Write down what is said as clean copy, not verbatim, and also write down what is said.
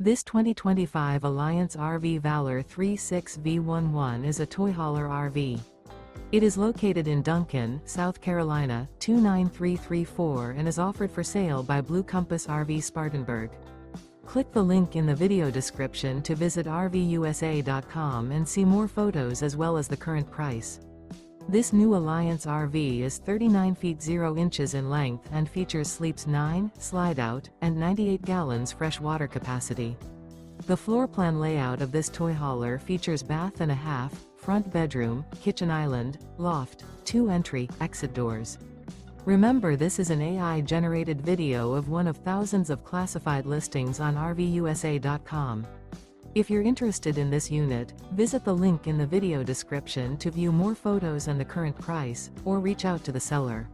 This 2025 Alliance RV Valor 36V11 is a toy hauler RV. It is located in Duncan, South Carolina, 29334 and is offered for sale by Blue Compass RV Spartanburg. Click the link in the video description to visit RVUSA.com and see more photos as well as the current price. This new Alliance RV is 39 feet 0 inches in length and features sleeps 9, slide-out, and 98 gallons fresh water capacity. The floor plan layout of this toy hauler features bath and a half, front bedroom, kitchen island, loft, 2 entry, exit doors. Remember, this is an AI-generated video of one of thousands of classified listings on RVUSA.com. If you're interested in this unit, visit the link in the video description to view more photos and the current price, or reach out to the seller.